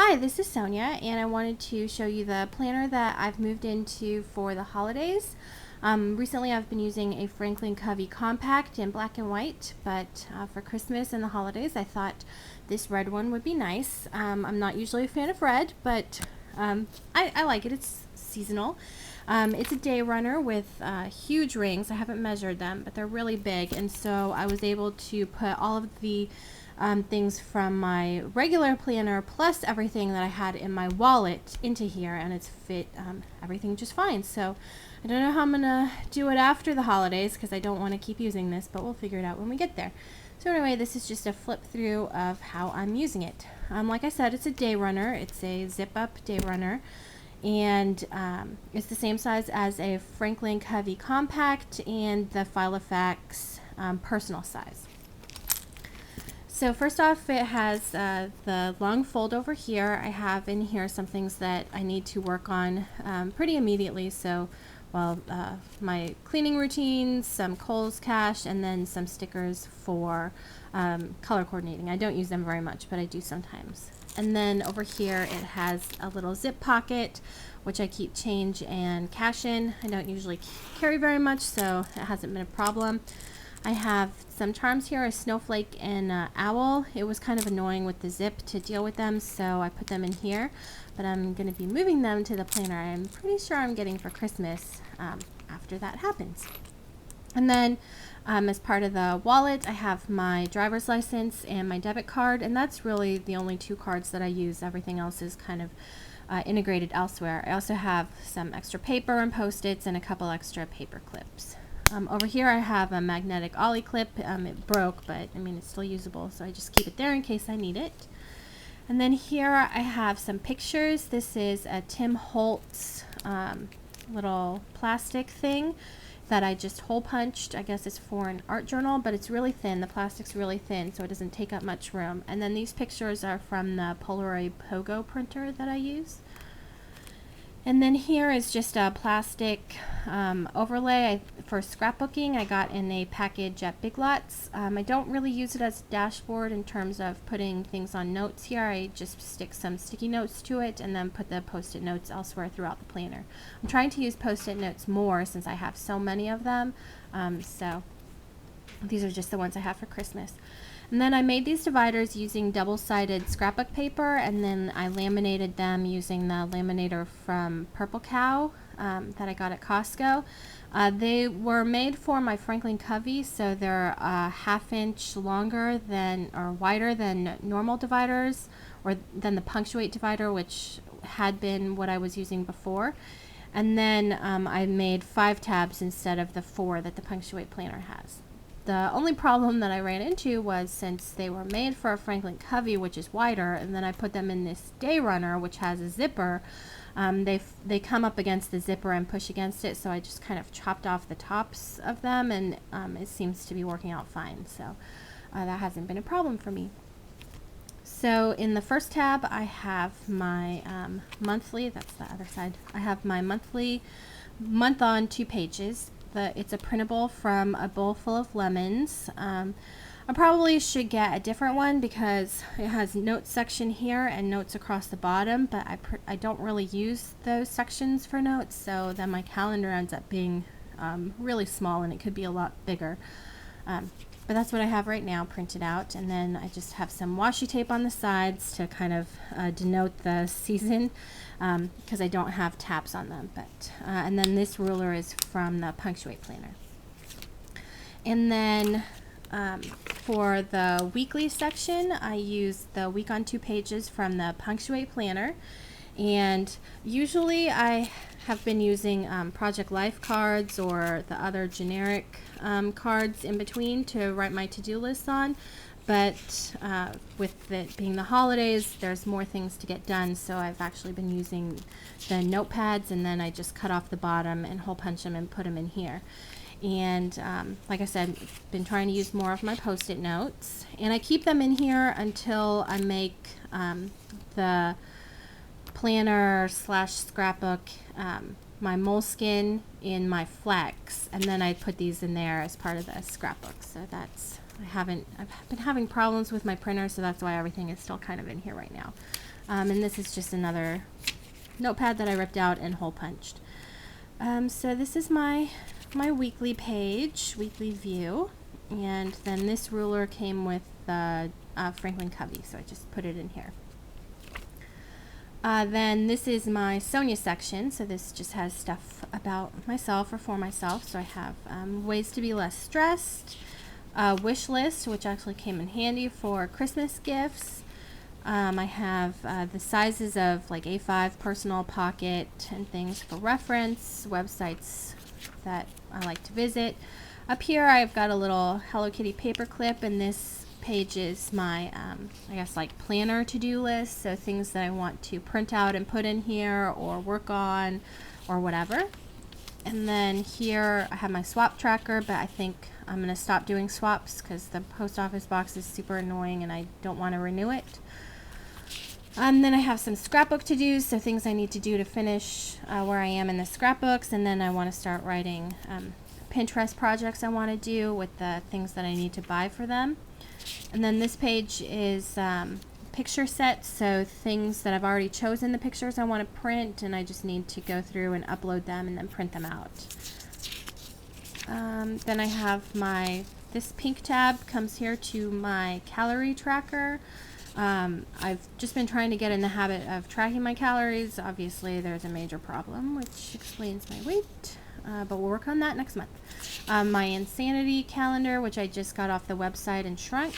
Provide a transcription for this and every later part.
Hi, this is Sonia, and I wanted to show you the planner that I've moved into for the holidays. Recently I've been using a Franklin Covey compact in black and white, but for Christmas and the holidays I thought this red one would be nice. I'm not usually a fan of red, but I like it. It's seasonal. It's a day runner with huge rings. I haven't measured them, but they're really big, and so I was able to put all of the things from my regular planner plus everything that I had in my wallet into here, and it's fit everything just fine. So I don't know how I'm gonna do it after the holidays because I don't want to keep using this, but we'll figure it out when we get there. So anyway, this is just a flip through of how I'm using it. Like I said, it's a day runner. It's a zip up day runner, and it's the same size as a Franklin Covey compact and the Filofax personal size. So first off, it has the long fold over here. I have in here some things that I need to work on pretty immediately. So, my cleaning routines, some Kohl's cash, and then some stickers for color coordinating. I don't use them very much, but I do sometimes. And then over here, it has a little zip pocket, which I keep change and cash in. I don't usually carry very much, so it hasn't been a problem. I have some charms here, a snowflake and an owl. It was kind of annoying with the zip to deal with them, so I put them in here. But I'm going to be moving them to the planner I'm pretty sure I'm getting for Christmas after that happens. And then as part of the wallet, I have my driver's license and my debit card, and that's really the only two cards that I use. Everything else is kind of integrated elsewhere. I also have some extra paper and Post-its and a couple extra paper clips. Over here I have a magnetic ollie clip. It broke, but I mean it's still usable, so I just keep it there in case I need it. And then here I have some pictures. This is a Tim Holtz little plastic thing that I just hole punched. I guess it's for an art journal, but it's really thin. The plastic's really thin, so it doesn't take up much room. And then these pictures are from the Polaroid Pogo printer that I use. And then here is just a plastic overlay for scrapbooking. I got in a package at Big Lots. I don't really use it as a dashboard in terms of putting things on notes here. I just stick some sticky notes to it and then put the Post-it notes elsewhere throughout the planner. I'm trying to use Post-it notes more since I have so many of them. So these are just the ones I have for Christmas. And then I made these dividers using double-sided scrapbook paper, and then I laminated them using the laminator from Purple Cow that I got at Costco. They were made for my Franklin Covey, so they're a half-inch longer than, or wider than normal dividers, or than the punctuate divider, which had been what I was using before. And then I made 5 tabs instead of the 4 that the punctuate planner has. The only problem that I ran into was since they were made for a Franklin Covey, which is wider, and then I put them in this day runner, which has a zipper, they come up against the zipper and push against it, so I just kind of chopped off the tops of them, and it seems to be working out fine, so that hasn't been a problem for me. So in the first tab, I have my monthly, that's the other side, I have my monthly month on 2 pages. It's a printable from A Bowl Full of Lemons. I probably should get a different one because it has notes section here and notes across the bottom, but I don't really use those sections for notes, so then my calendar ends up being really small and it could be a lot bigger. But that's what I have right now printed out, and then I just have some washi tape on the sides to kind of denote the season because I don't have tabs on them. But and then this ruler is from the punctuate planner. And then for the weekly section, I use the week on 2 pages from the punctuate planner. And usually I have been using Project Life cards or the other generic cards in between to write my to-do lists on, but with it being the holidays, there's more things to get done, so I've actually been using the notepads, and then I just cut off the bottom and hole punch them and put them in here. And like I said, I've been trying to use more of my Post-it notes, and I keep them in here until I make the planner slash scrapbook my moleskin in my flex, and then I put these in there as part of the scrapbook. So that's I've been having problems with my printer, so that's why everything is still kind of in here right now. And this is just another notepad that I ripped out and hole punched. So this is my weekly page, weekly view, and then this ruler came with the Franklin Covey, so I just put it in here. Then this is my Sonia section, so this just has stuff about myself or for myself. So I have ways to be less stressed, wish list, which actually came in handy for Christmas gifts. I have the sizes of like A5, personal, pocket, and things for reference, websites that I like to visit. Up here I've got a little Hello Kitty paper clip, and this page is my I guess like planner to-do list, so things that I want to print out and put in here or work on or whatever. And then here I have my swap tracker, but I think I'm going to stop doing swaps because the post office box is super annoying and I don't want to renew it. Then I have some scrapbook to-dos, so things I need to do to finish where I am in the scrapbooks, and then I want to start writing Pinterest projects I want to do with the things that I need to buy for them. And then this page is picture sets, so things that I've already chosen the pictures I want to print, and I just need to go through and upload them and then print them out. Then I have this pink tab comes here to my calorie tracker. I've just been trying to get in the habit of tracking my calories. Obviously there's a major problem, which explains my weight, but we'll work on that next month. My insanity calendar, which I just got off the website and shrunk,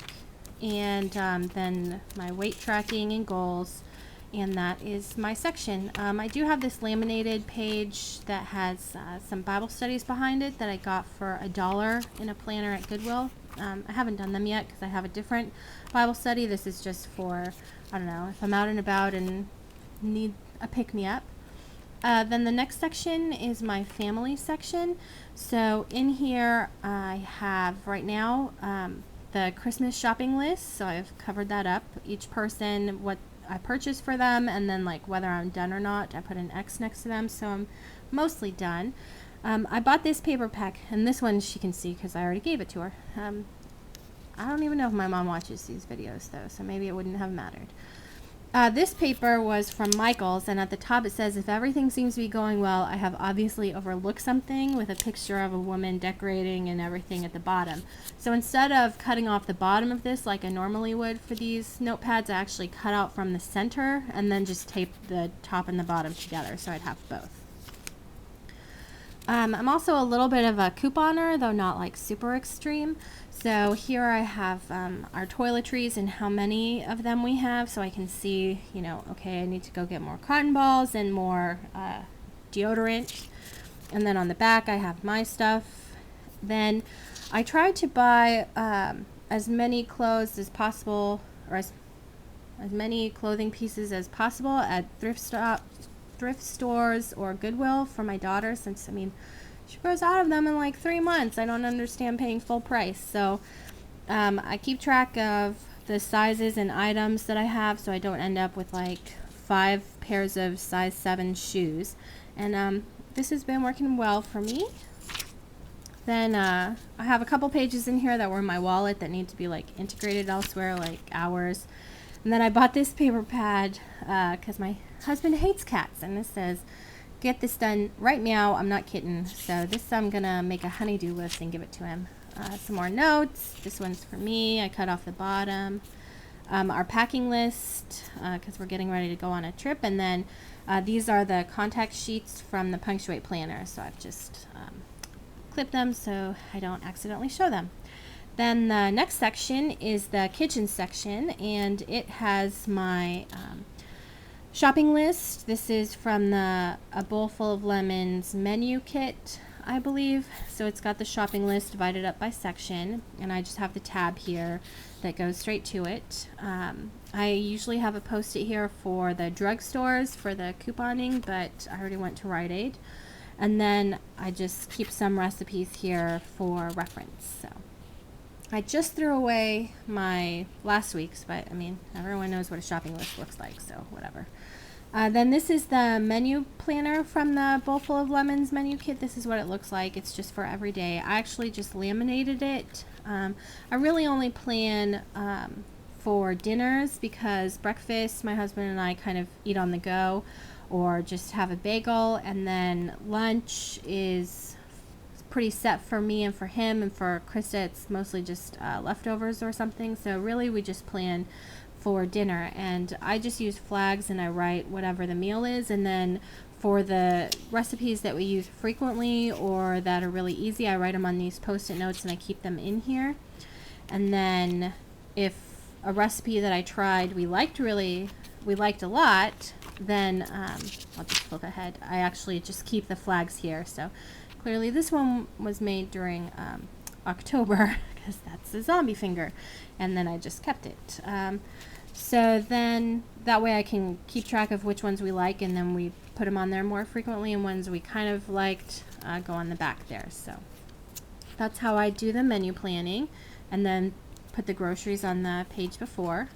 and then my weight tracking and goals, and that is my section. I do have this laminated page that has some Bible studies behind it that I got for $1 in a planner at Goodwill. I haven't done them yet because I have a different Bible study. This is just for, I don't know, if I'm out and about and need a pick-me-up. Then the next section is my family section. So in here I have right now the Christmas shopping list. So I've covered that up. Each person, what I purchased for them, and then like whether I'm done or not. I put an X next to them, so I'm mostly done. I bought this paper pack, and this one she can see because I already gave it to her. I don't even know if my mom watches these videos though, so maybe it wouldn't have mattered. This paper was from Michael's, and at the top it says, if everything seems to be going well, I have obviously overlooked something, with a picture of a woman decorating and everything at the bottom. So instead of cutting off the bottom of this like I normally would for these notepads, I actually cut out from the center and then just taped the top and the bottom together, so I'd have both. I'm also a little bit of a couponer, though not like super extreme. So here I have our toiletries and how many of them we have, so I can see, you know, okay, I need to go get more cotton balls and more deodorant. And then on the back I have my stuff. Then I tried to buy as many clothes as possible, or as many clothing pieces as possible at thrift stores or Goodwill for my daughter, since, I mean, she grows out of them in like 3 months. I don't understand paying full price. So I keep track of the sizes and items that I have, so I don't end up with like 5 pairs of size 7 shoes. And this has been working well for me. Then I have a couple pages in here that were in my wallet that need to be like integrated elsewhere, like hours. And then I bought this paper pad because my husband hates cats, and this says, get this done right meow. I'm not kidding. So this I'm gonna make a honeydew list and give it to him. Some more notes. This one's for me. I cut off the bottom. Our packing list, because we're getting ready to go on a trip. And then these are the contact sheets from the Punctuate Planner, so I've just clipped them so I don't accidentally show them. Then the next section is the kitchen section, and it has my shopping list. This is from the A Bowl Full of Lemons menu kit, I believe. So it's got the shopping list divided up by section, and I just have the tab here that goes straight to it. I usually have a post-it here for the drugstores for the couponing, but I already went to Rite Aid. And then I just keep some recipes here for reference. So I just threw away my last week's, but I mean, everyone knows what a shopping list looks like, so whatever. Then this is the menu planner from the Bowl Full of Lemons menu kit. This is what it looks like. It's just for every day. I actually just laminated it. I really only plan for dinners, because breakfast my husband and I kind of eat on the go or just have a bagel, and then lunch is pretty set for me and for him, and for Krista it's mostly just leftovers or something. So really we just plan for dinner, and I just use flags and I write whatever the meal is, and then for the recipes that we use frequently or that are really easy, I write them on these post-it notes and I keep them in here. And then if a recipe that I tried we liked a lot, then I'll just flip ahead. I actually just keep the flags here. So clearly this one was made during October because that's the zombie finger, and then I just kept it. So then that way I can keep track of which ones we like, and then we put them on there more frequently, and ones we kind of liked go on the back there. So that's how I do the menu planning, and then put the groceries on the page before.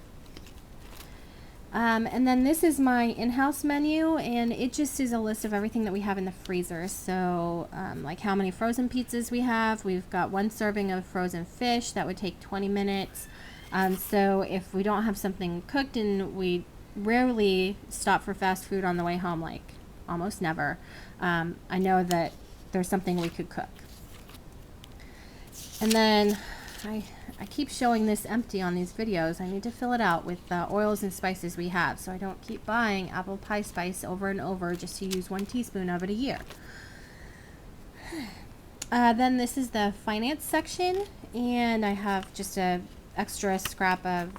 And then this is my in-house menu, and it just is a list of everything that we have in the freezer. So like how many frozen pizzas we have. We've got 1 serving of frozen fish that would take 20 minutes. So if we don't have something cooked, and we rarely stop for fast food on the way home, like almost never, I know that there's something we could cook. And then I keep showing this empty on these videos. I need to fill it out with the oils and spices we have, so I don't keep buying apple pie spice over and over just to use 1 teaspoon of it a year. Then this is the finance section, and I have just a extra scrap of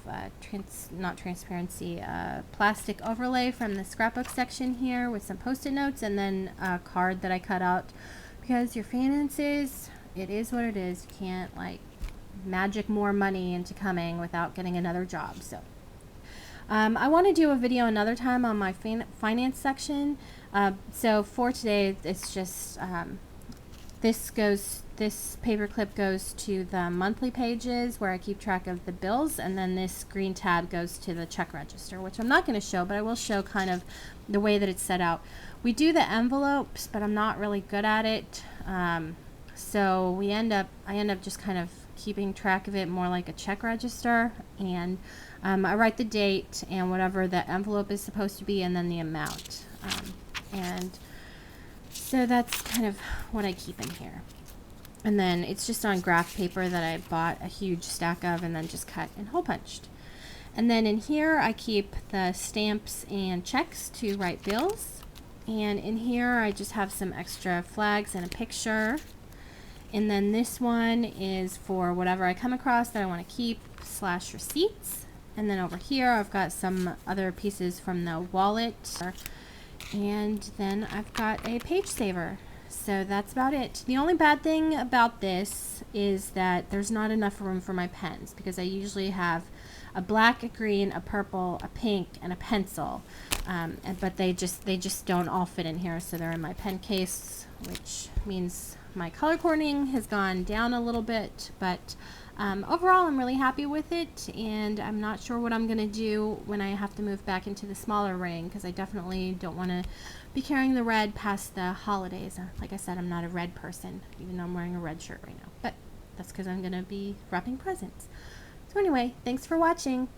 plastic overlay from the scrapbook section here with some post-it notes, and then a card that I cut out because your finances, it is what it is. You can't like magic more money into coming without getting another job. So I want to do a video another time on my finance section. So for today it's just this paper clip goes to the monthly pages where I keep track of the bills, and then this green tab goes to the check register, which I'm not going to show, but I will show kind of the way that it's set out. We do the envelopes, but I'm not really good at it. So I end up just kind of keeping track of it more like a check register, and I write the date and whatever the envelope is supposed to be, and then the amount. And so that's kind of what I keep in here. And then it's just on graph paper that I bought a huge stack of and then just cut and hole punched. And then in here I keep the stamps and checks to write bills. And in here I just have some extra flags and a picture. And then this one is for whatever I come across that I want to keep / receipts. And then over here I've got some other pieces from the wallet. And then I've got a page saver. So that's about it. The only bad thing about this is that there's not enough room for my pens, because I usually have a black, a green, a purple, a pink, and a pencil. But they just don't all fit in here, so they're in my pen case, which means my color coordinating has gone down a little bit, but overall I'm really happy with it, and I'm not sure what I'm going to do when I have to move back into the smaller ring, because I definitely don't want to be carrying the red past the holidays. Like I said, I'm not a red person, even though I'm wearing a red shirt right now, but that's because I'm going to be wrapping presents. So anyway, thanks for watching.